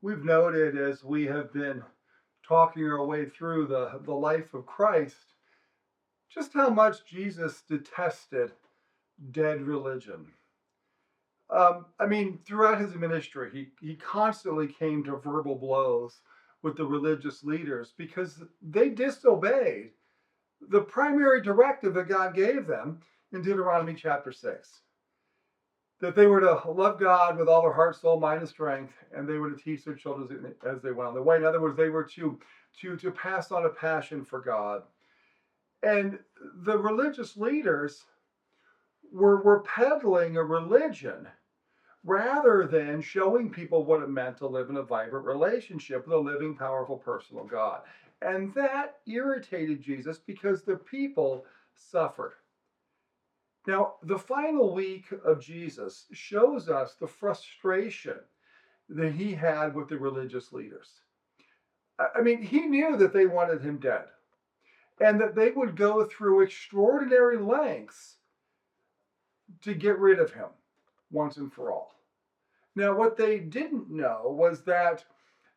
We've noted as we have been talking our way through the life of Christ just how much Jesus detested dead religion. Throughout his ministry, he constantly came to verbal blows with the religious leaders because they disobeyed the primary directive that God gave them in Deuteronomy chapter 6. That they were to love God with all their heart, soul, mind, and strength, and they were to teach their children as they went on their way. In other words, they were to pass on a passion for God. And the religious leaders were peddling a religion rather than showing people what it meant to live in a vibrant relationship with a living, powerful, personal God. And that irritated Jesus because the people suffered. Now, the final week of Jesus shows us the frustration that he had with the religious leaders. He knew that they wanted him dead and that they would go through extraordinary lengths to get rid of him once and for all. Now, what they didn't know was that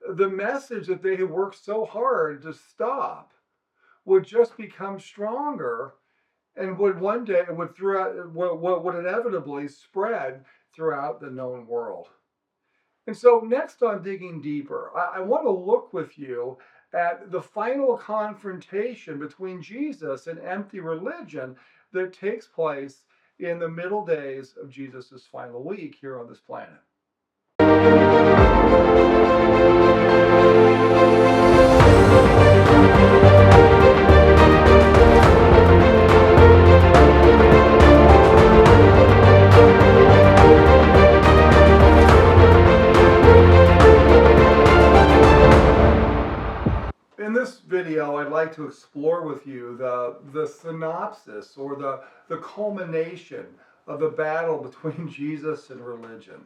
the message that they had worked so hard to stop would just become stronger and would one day would inevitably spread throughout the known world. And so next on Digging Deeper, I want to look with you at the final confrontation between Jesus and empty religion that takes place in the middle days of Jesus' final week here on this planet. In this video, I'd like to explore with you the synopsis or the culmination of the battle between Jesus and religion.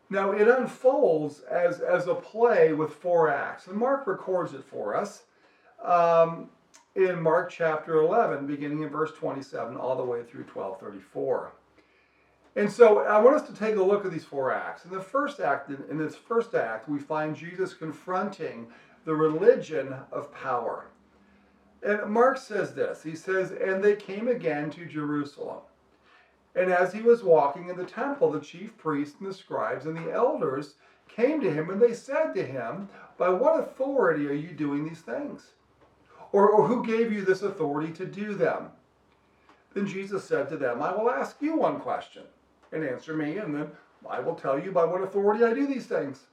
Now, it unfolds as a play with 4 acts, and Mark records it for us in Mark chapter 11, beginning in verse 27, all the way through 12:34. And so I want us to take a look at these 4 acts. In this first act, we find Jesus confronting the religion of power. And Mark says this. He says, "And they came again to Jerusalem. And as he was walking in the temple, the chief priests and the scribes and the elders came to him, and they said to him, 'By what authority are you doing these things? Or who gave you this authority to do them?' Then Jesus said to them, 'I will ask you one question, and answer me, and then I will tell you by what authority I do these things.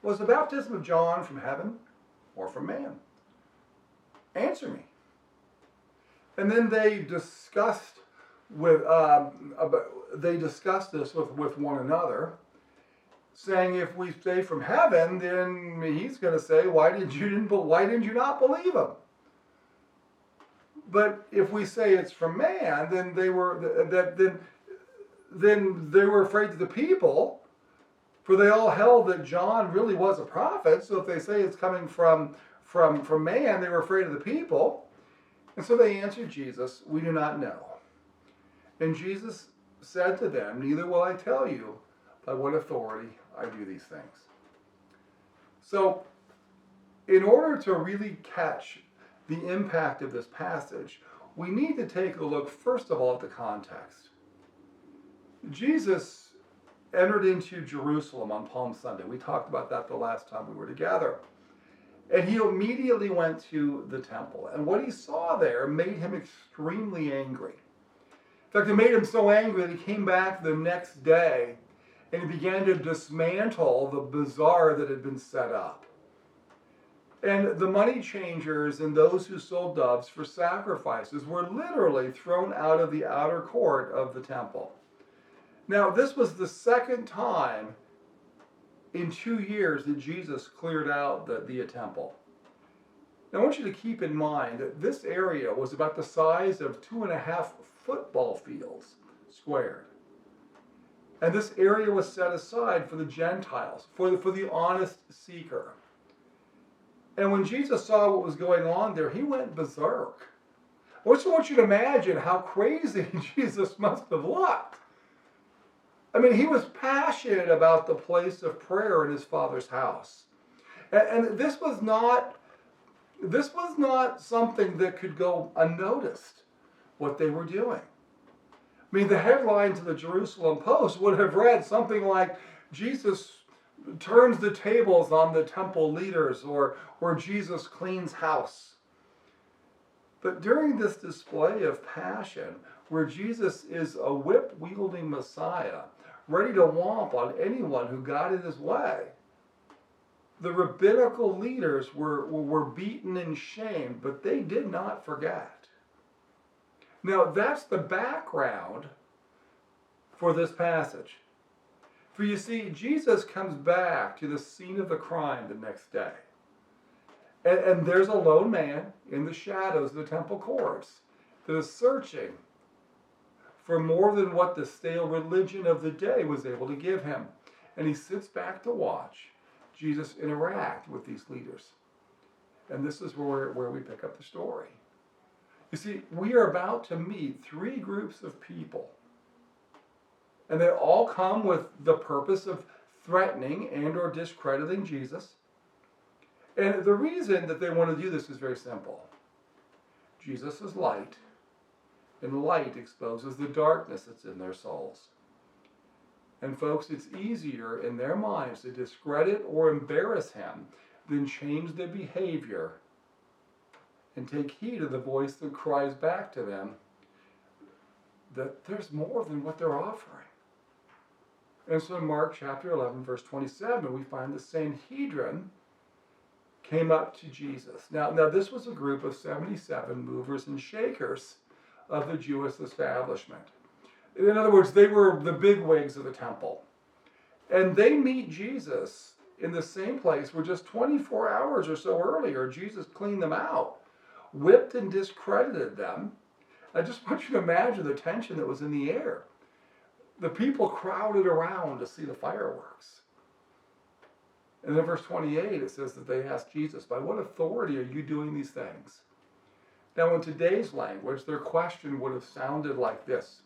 Was the baptism of John from heaven or from man? Answer me.' And then they discussed this with one another, saying, 'If we say from heaven, then he's going to say, why did you not believe him? But if we say it's from man, then they were afraid of the people, for they all held that John really was a prophet. So if they say it's coming from man, they were afraid of the people. And so they answered Jesus, 'We do not know.' And Jesus said to them, 'Neither will I tell you by what authority I do these things.'" So, in order to really catch the impact of this passage, we need to take a look, first of all, at the context. Jesus entered into Jerusalem on Palm Sunday. We talked about that the last time we were together. And he immediately went to the temple. And what he saw there made him extremely angry. In fact, it made him so angry that he came back the next day and he began to dismantle the bazaar that had been set up. And the money changers and those who sold doves for sacrifices were literally thrown out of the outer court of the temple. Now, this was the second time in 2 years that Jesus cleared out the temple. Now, I want you to keep in mind that this area was about the size of 2.5 football fields squared. And this area was set aside for the Gentiles, for the honest seeker. And when Jesus saw what was going on there, he went berserk. I just want you to imagine how crazy Jesus must have looked. I mean, he was passionate about the place of prayer in his Father's house. And this was not something that could go unnoticed, what they were doing. I mean, the headlines of the Jerusalem Post would have read something like, Jesus turns the tables on the temple leaders, or Jesus cleans house. But during this display of passion, where Jesus is a whip-wielding Messiah, ready to whomp on anyone who got in his way, the rabbinical leaders were beaten and shamed, but they did not forget. Now, that's the background for this passage. For you see, Jesus comes back to the scene of the crime the next day. And there's a lone man in the shadows of the temple courts that is searching for more than what the stale religion of the day was able to give him. And he sits back to watch Jesus interact with these leaders. And this is where we pick up the story. You see, we are about to meet three groups of people. And they all come with the purpose of threatening and or discrediting Jesus. And the reason that they want to do this is very simple. Jesus is light, and light exposes the darkness that's in their souls. And folks, it's easier in their minds to discredit or embarrass him than change their behavior and take heed of the voice that cries back to them that there's more than what they're offering. And so in Mark chapter 11, verse 27, we find the Sanhedrin came up to Jesus. Now this was a group of 77 movers and shakers of the Jewish establishment. In other words, they were the bigwigs of the temple. And they meet Jesus in the same place where just 24 hours or so earlier, Jesus cleaned them out, whipped and discredited them. I just want you to imagine the tension that was in the air. The people crowded around to see the fireworks. And in verse 28, it says that they asked Jesus, by what authority are you doing these things? Now, in today's language, their question would have sounded like this.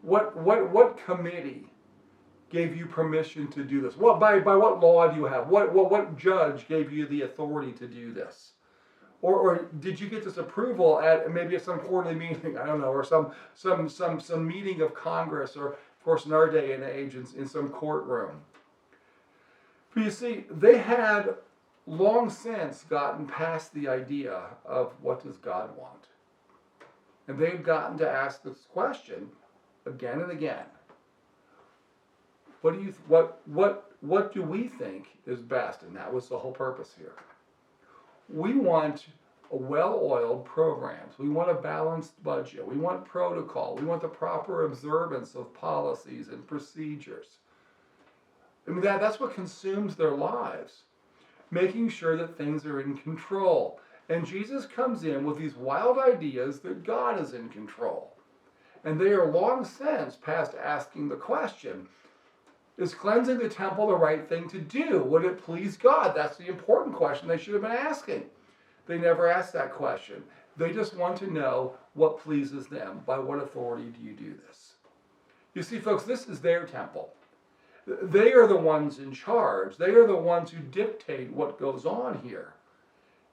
What committee gave you permission to do this? By what law do you have? What judge gave you the authority to do this? Or did you get this approval at maybe some quarterly meeting, I don't know, or some meeting of Congress, or of course in our day and age in some courtroom? But you see, they had long since gotten past the idea of what does God want. And they've gotten to ask this question again and again. What do we think is best? And that was the whole purpose here. We want a well-oiled programs. We want a balanced budget. We want protocol. We want the proper observance of policies and procedures. I mean, that's what consumes their lives, making sure that things are in control. And Jesus comes in with these wild ideas that God is in control. And they are long since past asking the question, is cleansing the temple the right thing to do? Would it please God? That's the important question they should have been asking. They never asked that question. They just want to know what pleases them. By what authority do you do this? You see, folks, this is their temple. They are the ones in charge. They are the ones who dictate what goes on here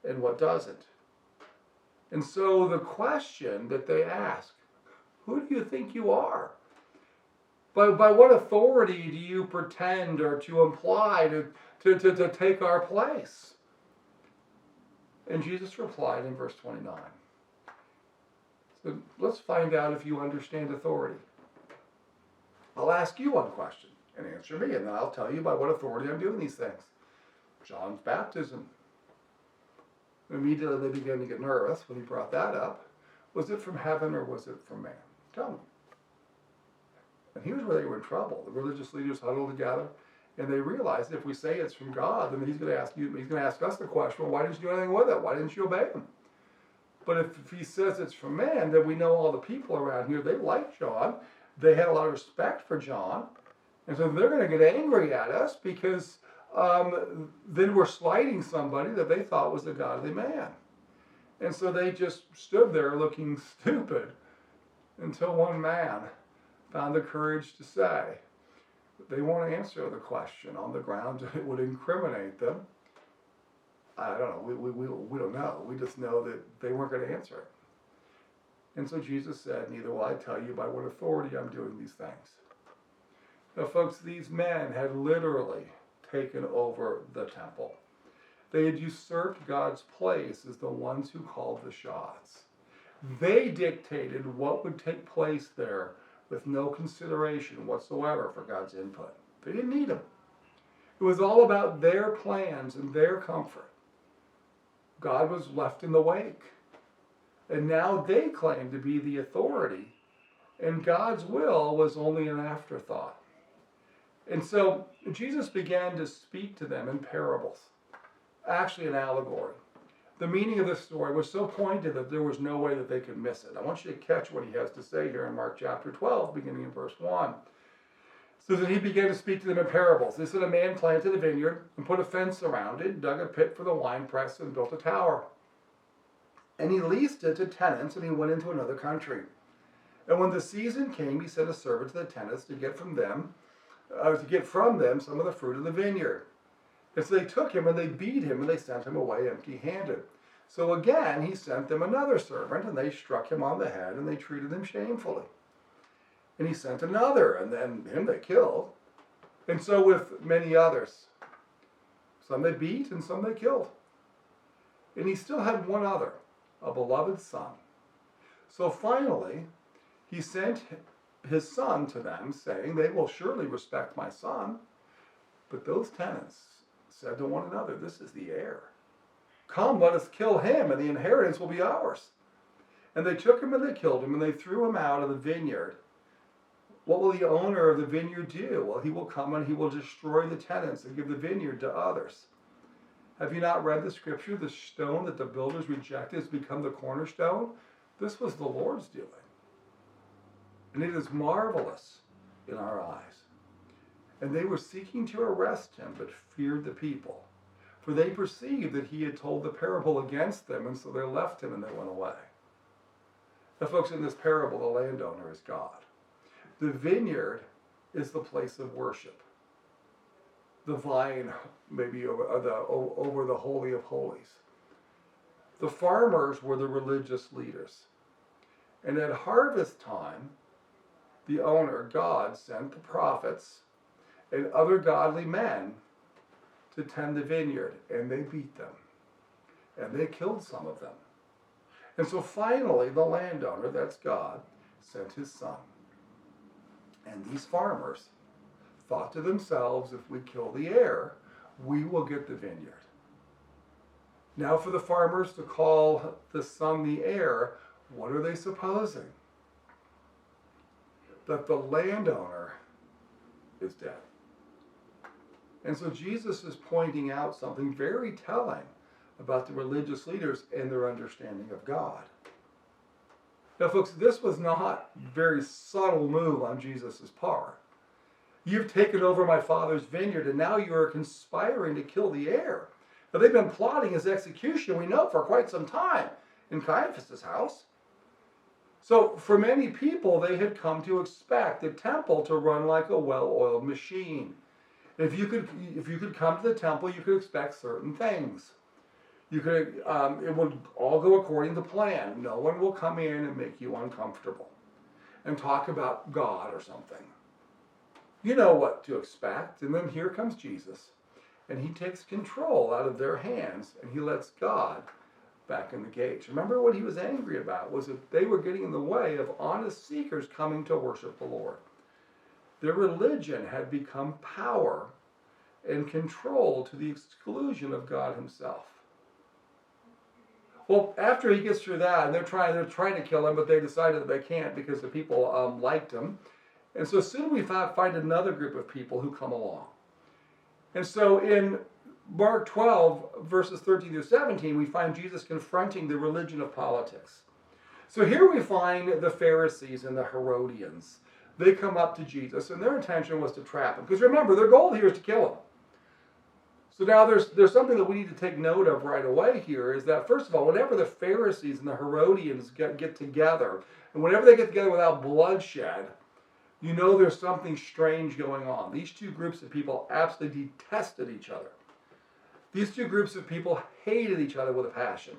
and what doesn't. And so the question that they ask, who do you think you are? By what authority do you pretend or to imply to take our place? And Jesus replied in verse 29. So let's find out if you understand authority. I'll ask you one question and answer me, and then I'll tell you by what authority I'm doing these things. John's baptism. Immediately they began to get nervous when he brought that up. Was it from heaven or was it from man? Tell me. And here's where they were in trouble. The religious leaders huddled together, and they realized if we say it's from God, then he's going to ask us the question, well, why didn't you do anything with it? Why didn't you obey him? But if he says it's from man, then we know all the people around here, they like John. They had a lot of respect for John. And so they're going to get angry at us because then we're slighting somebody that they thought was a godly man. And so they just stood there looking stupid until one man found the courage to say, They won't answer the question on the grounds that it would incriminate them. I don't know. We don't know. We just know that they weren't going to answer it. And so Jesus said, neither will I tell you by what authority I'm doing these things. Now, folks, these men had literally taken over the temple. They had usurped God's place as the ones who called the shots. They dictated what would take place there with no consideration whatsoever for God's input. They didn't need him. It was all about their plans and their comfort. God was left in the wake. And now they claimed to be the authority, and God's will was only an afterthought. And so Jesus began to speak to them in parables, actually an allegory. The meaning of this story was so pointed that there was no way that they could miss it. I want you to catch what he has to say here in Mark chapter 12, beginning in verse 1. So that he began to speak to them in parables. This is a man planted a vineyard and put a fence around it, dug a pit for the winepress, and built a tower. And he leased it to tenants, and he went into another country. And when the season came, he sent a servant to the tenants to get from them some of the fruit of the vineyard. And so they took him and they beat him and they sent him away empty-handed. So again he sent them another servant, and they struck him on the head and they treated him shamefully. And he sent another, and then him they killed. And so with many others. Some they beat and some they killed. And he still had one other, a beloved son. So finally he sent his son to them, saying, they will surely respect my son. But those tenants said to one another, this is the heir. Come, let us kill him, and the inheritance will be ours. And they took him and they killed him, and they threw him out of the vineyard. What will the owner of the vineyard do? Well, he will come and he will destroy the tenants and give the vineyard to others. Have you not read the scripture? The stone that the builders rejected has become the cornerstone. This was the Lord's doing. And it is marvelous in our eyes. And they were seeking to arrest him, but feared the people. For they perceived that he had told the parable against them, and so they left him and they went away. Now, folks, in this parable, the landowner is God. The vineyard is the place of worship. The vine maybe over the Holy of Holies. The farmers were the religious leaders. And at harvest time, the owner, God, sent the prophets and other godly men to tend the vineyard, and they beat them. And they killed some of them. And so finally, the landowner, that's God, sent his son. And these farmers thought to themselves, if we kill the heir, we will get the vineyard. Now for the farmers to call the son the heir, what are they supposing? That the landowner is dead. And so Jesus is pointing out something very telling about the religious leaders and their understanding of God. Now, folks, this was not a very subtle move on Jesus' part. You've taken over my father's vineyard, and now you are conspiring to kill the heir. Now, they've been plotting his execution, we know, for quite some time in Caiaphas' house. So, for many people, they had come to expect the temple to run like a well-oiled machine. If you could come to the temple, you could expect certain things. It would all go according to plan. No one will come in and make you uncomfortable and talk about God or something. You know what to expect. And then here comes Jesus, and he takes control out of their hands, and he lets God back in the gates. Remember what he was angry about was that they were getting in the way of honest seekers coming to worship the Lord. Their religion had become power and control to the exclusion of God himself. Well, after he gets through that, and they're trying to kill him, but they decided that they can't because the people liked him. And so soon we find another group of people who come along. And so in Mark 12, verses 13 through 17, we find Jesus confronting the religion of politics. So here we find the Pharisees and the Herodians. They come up to Jesus, and their intention was to trap him. Because remember, their goal here is to kill him. So now there's something that we need to take note of right away here, is that, first of all, whenever the Pharisees and the Herodians get together, and whenever they get together without bloodshed, you know there's something strange going on. These two groups of people absolutely detested each other. These two groups of people hated each other with a passion.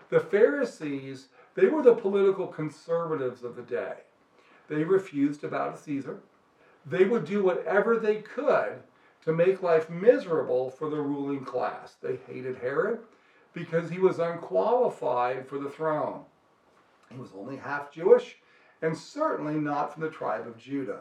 The Pharisees, they were the political conservatives of the day. They refused to bow to Caesar. They would do whatever they could to make life miserable for the ruling class. They hated Herod because he was unqualified for the throne. He was only half Jewish and certainly not from the tribe of Judah.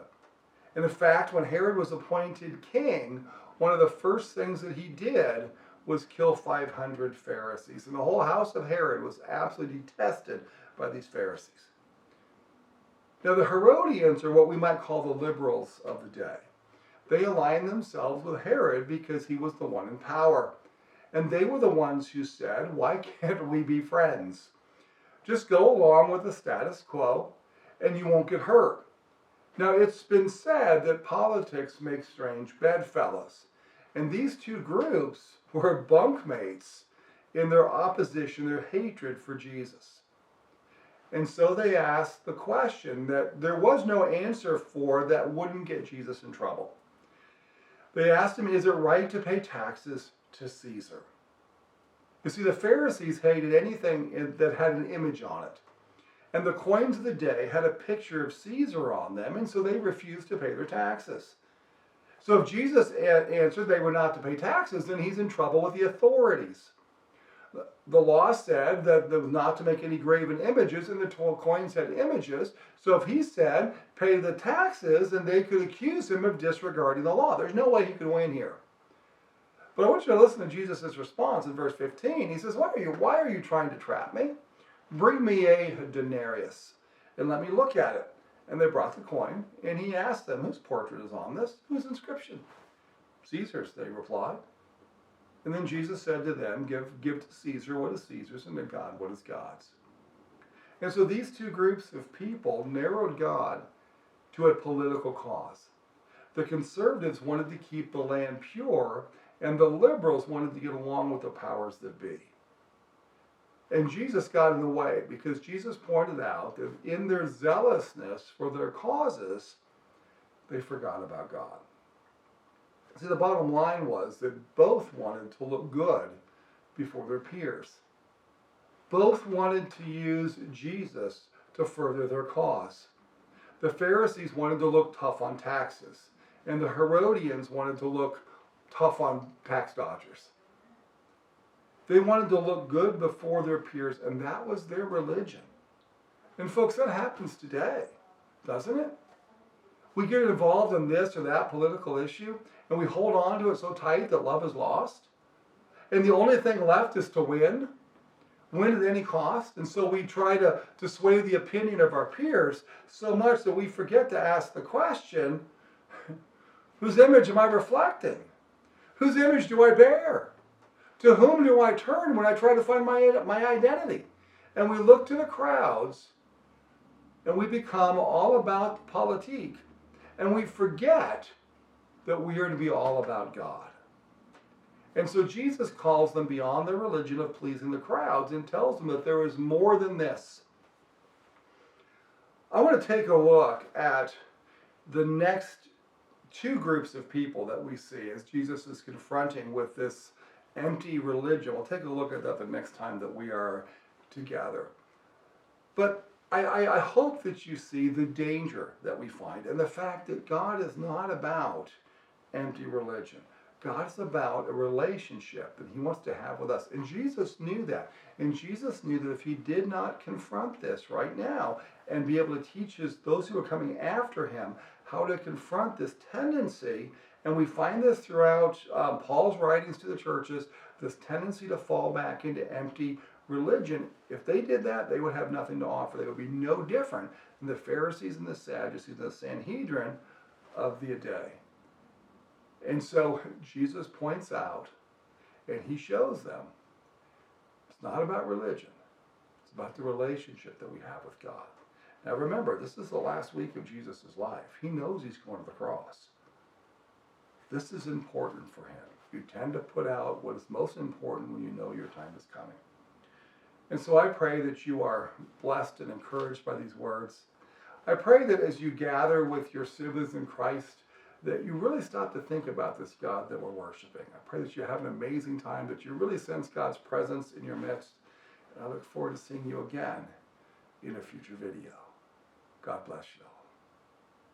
And in fact, when Herod was appointed king, one of the first things that he did was kill 500 Pharisees. And the whole house of Herod was absolutely detested by these Pharisees. Now, the Herodians are what we might call the liberals of the day. They aligned themselves with Herod because he was the one in power. And they were the ones who said, why can't we be friends? Just go along with the status quo and you won't get hurt. Now, it's been said that politics makes strange bedfellows. And these two groups were bunkmates in their opposition, their hatred for Jesus. And so they asked the question that there was no answer for that wouldn't get Jesus in trouble. They asked him, is it right to pay taxes to Caesar? You see, the Pharisees hated anything that had an image on it. And the coins of the day had a picture of Caesar on them, and so they refused to pay their taxes. So if Jesus answered they were not to pay taxes, then he's in trouble with the authorities. The law said that they were not to make any graven images, and the coins had images. So if he said, pay the taxes, then they could accuse him of disregarding the law. There's no way he could win here. But I want you to listen to Jesus' response in verse 15. He says, why are you trying to trap me? Bring me a denarius and let me look at it. And they brought the coin, and he asked them, whose portrait is on this? Whose inscription? Caesar's, they replied. And then Jesus said to them, give to Caesar what is Caesar's, and to God what is God's. And so these two groups of people narrowed God to a political cause. The conservatives wanted to keep the land pure, and the liberals wanted to get along with the powers that be. And Jesus got in the way because Jesus pointed out that in their zealousness for their causes, they forgot about God. See, the bottom line was that both wanted to look good before their peers. Both wanted to use Jesus to further their cause. The Pharisees wanted to look tough on taxes, and the Herodians wanted to look tough on tax dodgers. They wanted to look good before their peers, and that was their religion. And folks, that happens today, doesn't it? We get involved in this or that political issue, and we hold on to it so tight that love is lost. And the only thing left is to win at any cost. And so we try to sway the opinion of our peers so much that we forget to ask the question, whose image am I reflecting? Whose image do I bear? To whom do I turn when I try to find my identity? And we look to the crowds, and we become all about politique, and we forget that we are to be all about God. And so Jesus calls them beyond the religion of pleasing the crowds and tells them that there is more than this. I want to take a look at the next two groups of people that we see as Jesus is confronting with this empty religion. We'll take a look at that the next time that we are together. But I hope that you see the danger that we find and the fact that God is not about empty religion. God is about a relationship that he wants to have with us. And Jesus knew that. And Jesus knew that if he did not confront this right now and be able to teach those who are coming after him how to confront this tendency, and we find this throughout Paul's writings to the churches, this tendency to fall back into empty religion. If they did that, they would have nothing to offer. They would be no different than the Pharisees and the Sadducees and the Sanhedrin of the day. And so Jesus points out, and he shows them, it's not about religion. It's about the relationship that we have with God. Now remember, this is the last week of Jesus' life. He knows he's going to the cross. This is important for him. You tend to put out what is most important when you know your time is coming. And so I pray that you are blessed and encouraged by these words. I pray that as you gather with your siblings in Christ, that you really stop to think about this God that we're worshiping. I pray that you have an amazing time, that you really sense God's presence in your midst. And I look forward to seeing you again in a future video. God bless you all.